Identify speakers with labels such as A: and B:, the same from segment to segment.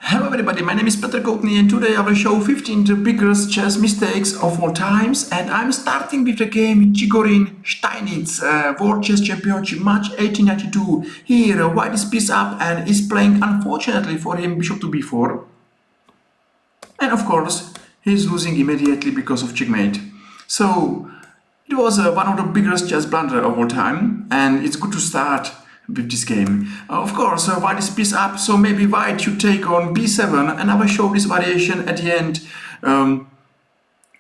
A: Hello everybody, my name is Petr Koutny and today I will show 15 the biggest chess mistakes of all times, and I'm starting with the game Chigorin Steinitz, World Chess Championship match 1892. Here white is piece up and is playing unfortunately for him bishop to b4. And of course he's losing immediately because of checkmate. So it was one of the biggest chess blunder of all time, and it's good to start with this game. Of course, white is piece up, so maybe white should take on b7, and I will show this variation at the end.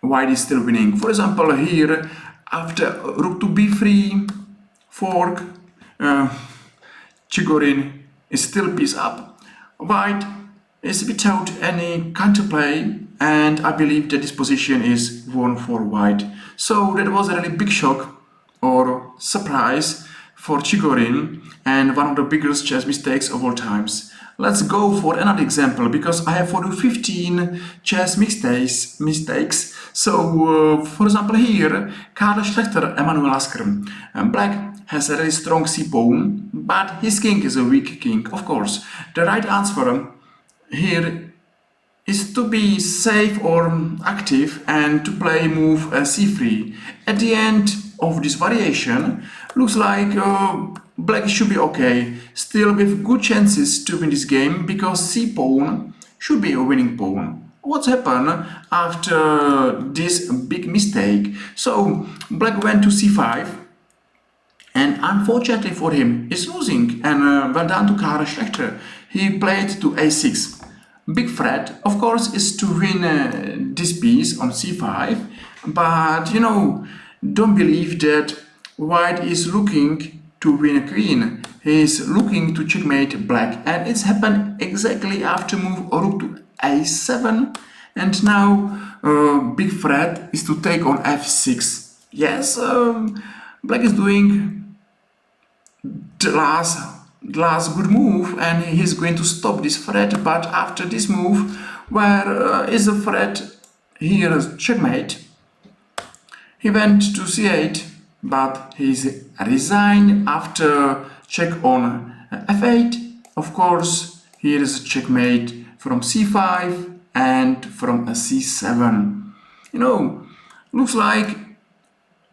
A: White is still winning. For example, here, after rook to b3, fork, Chigorin is still piece up. White is without any counterplay, and I believe that this position is won for white. So that was a really big shock or surprise for Chigorin, and one of the biggest chess mistakes of all times. Let's go for another example, because I have for you 15 chess mistakes. So, for example, here, Karl Schlechter, Emanuel Lasker. Black has a really strong c-pawn, but his king is a weak king. Of course, the right answer here is to be safe or active and to play move c3. At the end of this variation, looks like black should be okay, still with good chances to win this game, because c-pawn should be a winning pawn. What's happened after this big mistake? So black went to c5, and unfortunately for him is losing, and well done to Karl Schlechter. He played to a6. Big threat, of course, is to win this piece on c5, but you know, don't believe that white is looking to win a queen. He is looking to checkmate black, and it's happened exactly after move rook to a7, and now big threat is to take on f6. Yes, black is doing the last good move, and he's going to stop this threat. But after this move, where is the threat here is checkmate, he went to c8, but he's resigned after check on f8. Of course, here is a checkmate from c5 and from a c7. You know, looks like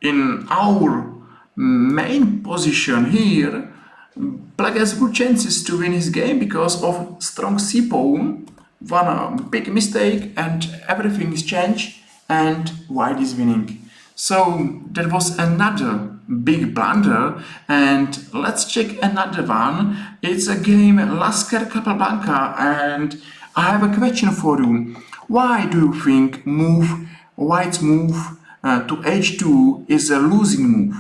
A: in our main position here, black has good chances to win his game because of strong c-pawn, one big mistake, and everything is changed, and white is winning. So that was another big blunder, and let's check another one. It's a game Lasker Capablanca, and I have a question for you. Why do you think white's move to h2 is a losing move?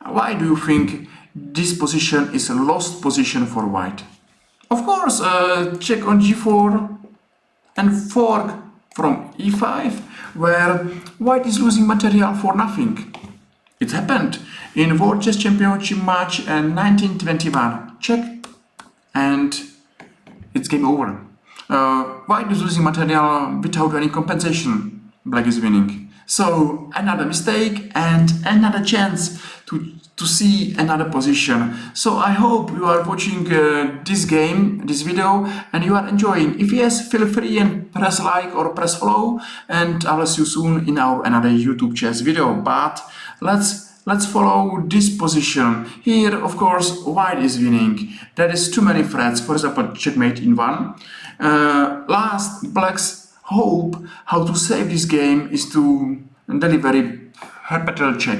A: Why do you think this position is a lost position for white? Of course, check on g4 and fork from e5, where white is losing material for nothing. It happened in World Chess Championship match 1921. Check, and it's game over. White is losing material without any compensation. Black is winning. So another mistake and another chance to see another position. So I hope you are watching this video, and you are enjoying. If yes, feel free and press like or press follow, and I will see you soon in our another YouTube chess video. But let's follow this position. Here, of course, white is winning. There is too many threats. For example, checkmate in one. Last, black's hope how to save this game is to deliver her petrol check.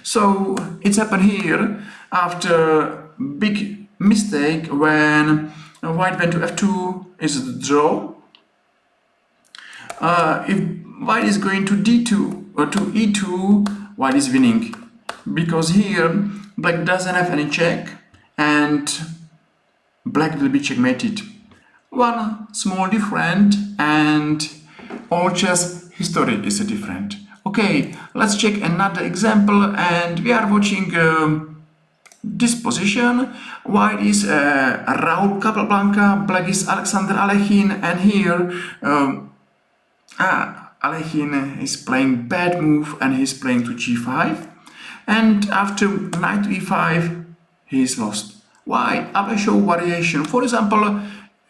A: So it's happened here after big mistake when white went to f2 is a draw. If white is going to d2 or to e2, white is winning, because here black doesn't have any check and black will be checkmated. One small difference, and all chess history is different. Okay, let's check another example, and we are watching this position. White is Raúl Capablanca, black is Alexander Alechin, and here Alechin is playing bad move, and he's playing to g5, and after knight to e5 he is lost. Why? I will show variation. For example,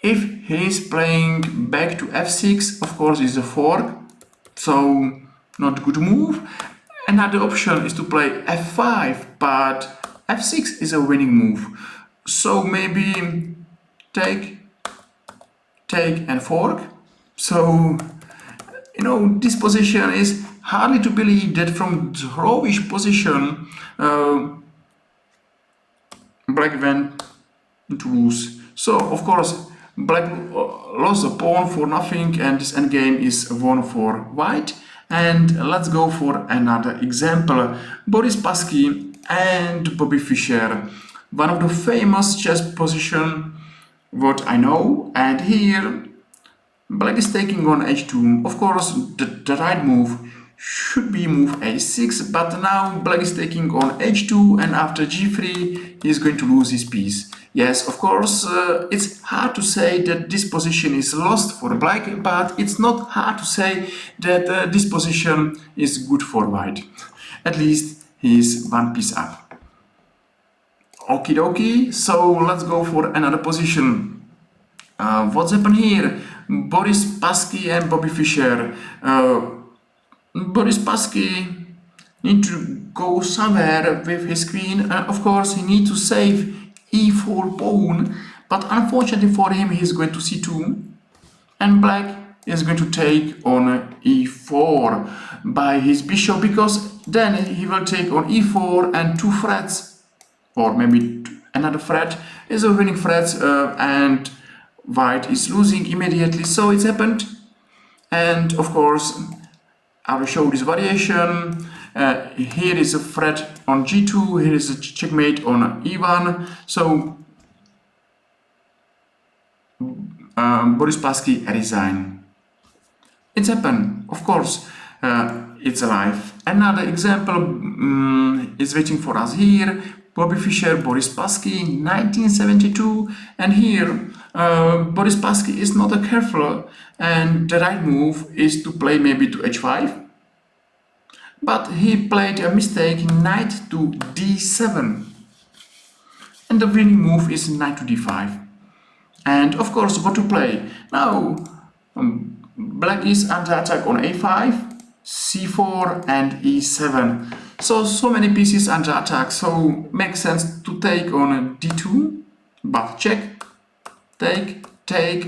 A: if he is playing back to f6, of course is a fork, so not good move. Another option is to play f5, but f6 is a winning move. So maybe take and fork. So this position is hardly to believe that from drawish position black went to lose. So of course black lost a pawn for nothing, and this endgame is won for white. And let's go for another example. Boris Paske and Bobby Fischer, one of the famous chess position what I know. And here black is taking on h2. Of course the right move should be move a6, but now black is taking on h2, and after g3 he is going to lose his piece. Yes, of course, it's hard to say that this position is lost for black, but it's not hard to say that this position is good for white. At least he is one piece up. Okie dokie, so let's go for another position. What's happened here? Boris Paske and Bobby Fischer. Boris Paske needs to go somewhere with his queen. Of course, he needs to save e4 pawn, but unfortunately for him, he's going to c2, and black is going to take on e4 by his bishop, because then he will take on e4, and two threats, or maybe another threat, is a winning threat, and white is losing immediately. So it's happened, and of course I will show this variation. Here is a threat on g2, here is a checkmate on e1. So Boris Paske resign. It's happened, of course, it's alive. Another example is waiting for us here. Bobby Fischer, Boris Paske, 1972, and here Boris Paske is not a careful, and the right move is to play maybe to h5. But he played a mistake, knight to d7, and the winning move is knight to d5. And of course, what to play now? Black is under attack on a5, c4, and e7. So many pieces under attack. So makes sense to take on d2, but check, take,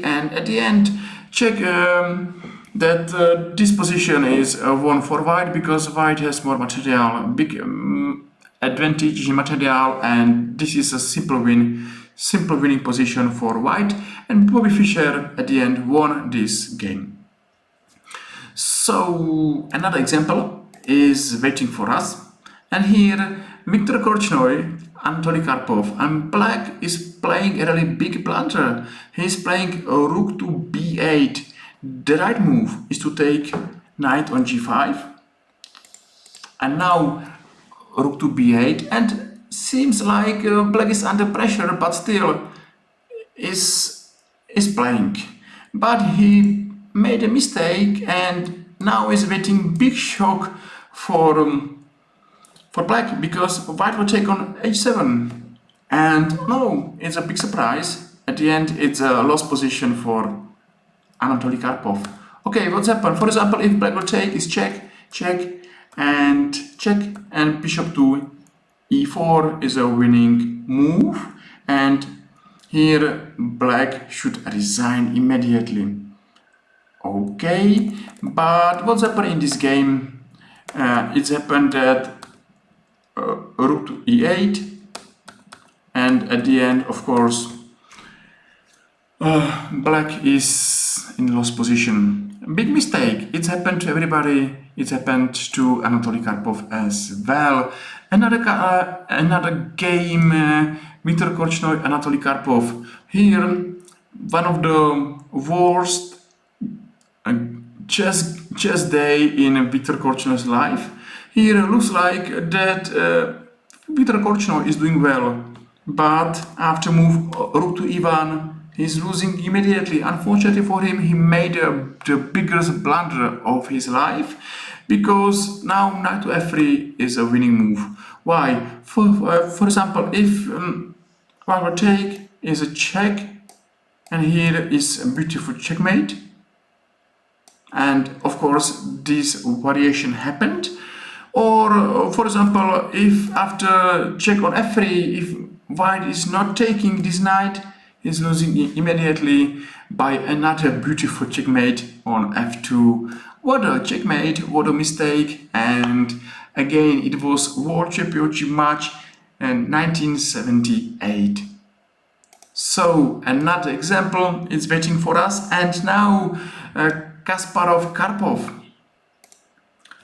A: and at the end check. That this position is won for white, because white has more material, big advantage in material, and this is a simple winning position for white, and Bobby Fischer at the end won this game. So another example is waiting for us, and here Petr Koutny, Anatoly Karpov, and black is playing a really big blunder. He is playing a rook to b8. The right move is to take knight on g5, and now rook to b8, and seems like black is under pressure, but still is playing. But he made a mistake, and now is waiting big shock for black, because white will take on h7, and no, it's a big surprise. At the end, it's a lost position for Anatoly Karpov. Okay, what's happened? For example, if black will take, is check, and bishop to e4 is a winning move, and here black should resign immediately. Okay, but what's happened in this game? It's happened that rook to e8, and at the end, of course, black is in lost position. Big mistake. It's happened to everybody. It's happened to Anatoly Karpov as well. Another game. Petr Koutny, Anatoly Karpov. Here, one of the worst chess day in Petr Koutny's life. Here looks like that Petr Koutny is doing well, but after move rook to e1, he's losing immediately. Unfortunately for him, he made the biggest blunder of his life, because now knight to f3 is a winning move. Why? For example, if white will take is a check, and here is a beautiful checkmate. And of course this variation happened. Or for example, if after check on f3, if white is not taking this knight, he's losing immediately by another beautiful checkmate on f2. What a checkmate, what a mistake. And again, it was World Championship match in 1978. So another example is waiting for us. And now Kasparov Karpov.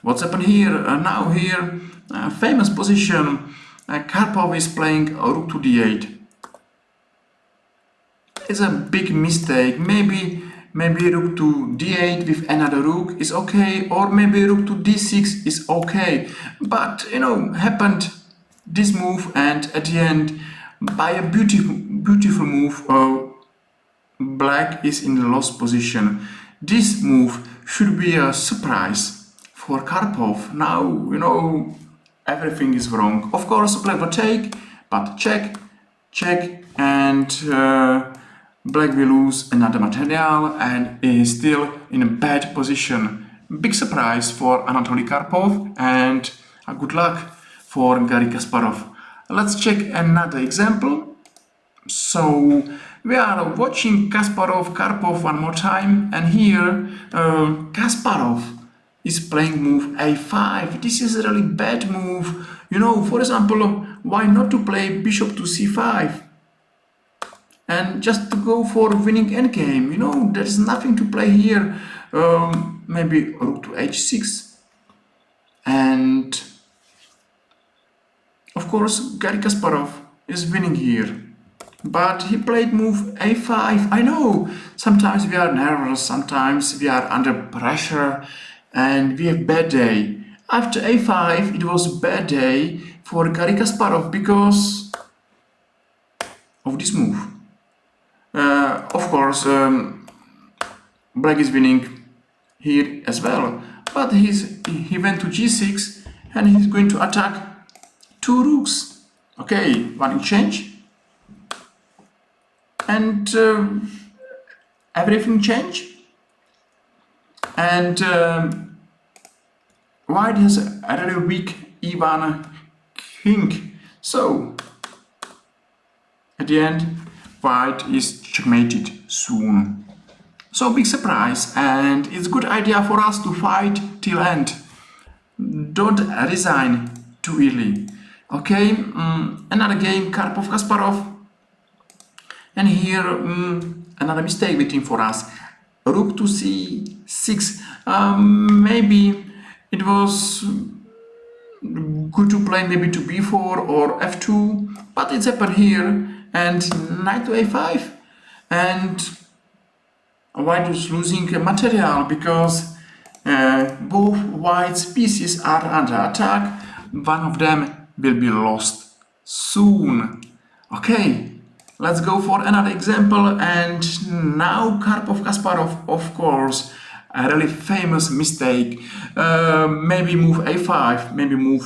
A: What's happened here? Now here, famous position, Karpov is playing rook to d8. It's a big mistake. Maybe rook to d8 with another rook is okay, or maybe rook to d6 is okay. But happened this move, and at the end, by a beautiful move, black is in the lost position. This move should be a surprise for Karpov. Now, everything is wrong. Of course, black will take, but check, and black will lose another material and is still in a bad position. Big surprise for Anatoly Karpov, and good luck for Garry Kasparov. Let's check another example. So we are watching Kasparov-Karpov one more time, and here Kasparov is playing move a5. This is a really bad move. For example, why not to play bishop to c5 and just to go for winning endgame? There's nothing to play here. Maybe rook to h6, and of course Garry Kasparov is winning here. But he played move a5. I know, sometimes we are nervous, sometimes we are under pressure, and we have bad day. After a5, it was a bad day for Garry Kasparov because of this move. Of course, black is winning here as well, but he went to g6, and he's going to attack two rooks. Okay, one exchange, and everything changed. And white has a really weak e1 king. So at the end, white is checkmated soon. So big surprise, and it's a good idea for us to fight till end. Don't resign too early. Okay, another game, Karpov-Kasparov. And here another mistake waiting for us. Rook to c6. Maybe it was good to play maybe to b4 or f2, but it's happened here, and knight to a5, and white is losing material because both white's pieces are under attack. One of them will be lost soon. Okay, let's go for another example. And now Karpov-Kasparov, of course, a really famous mistake. Maybe move a5, maybe move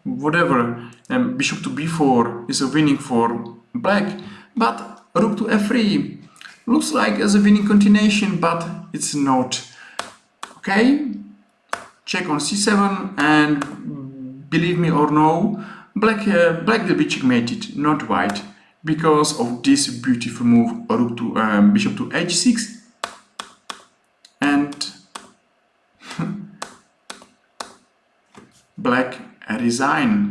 A: whatever. Bishop to b4 is a winning for black, but rook to f3 looks like as a winning continuation, but it's not. Okay, check on c7, and believe me or no, black will be checkmated, not white, because of this beautiful move, rook to bishop to h6, and black resign.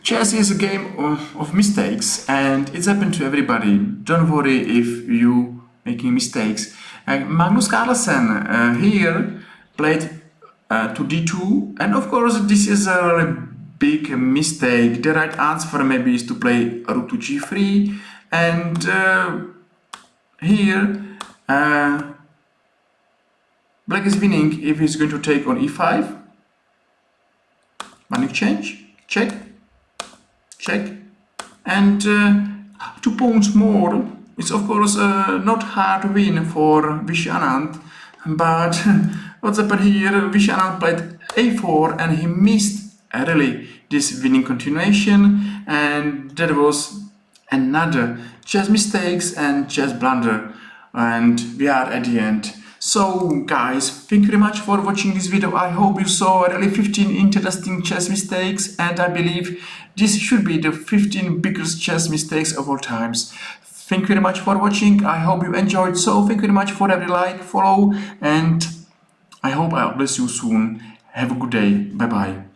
A: Chess is a game of mistakes, and it's happened to everybody. Don't worry if you making mistakes. Magnus Carlsen here played to d2, and of course this is a really big mistake. The right answer maybe is to play rook to g3, and here black is winning if he's going to take on e5. One exchange, check, and 2 points more. It's of course not hard to win for Vishy Anand, but what's happened here? Vishy Anand played a4, and he missed really this winning continuation, and that was another chess mistakes and chess blunder, and we are at the end. So guys, thank you very much for watching this video. I hope you saw really 15 interesting chess mistakes, and I believe this should be the 15 biggest chess mistakes of all times. Thank you very much for watching. I hope you enjoyed. So thank you very much for every like, follow, and I hope I'll bless you soon. Have a good day. Bye bye.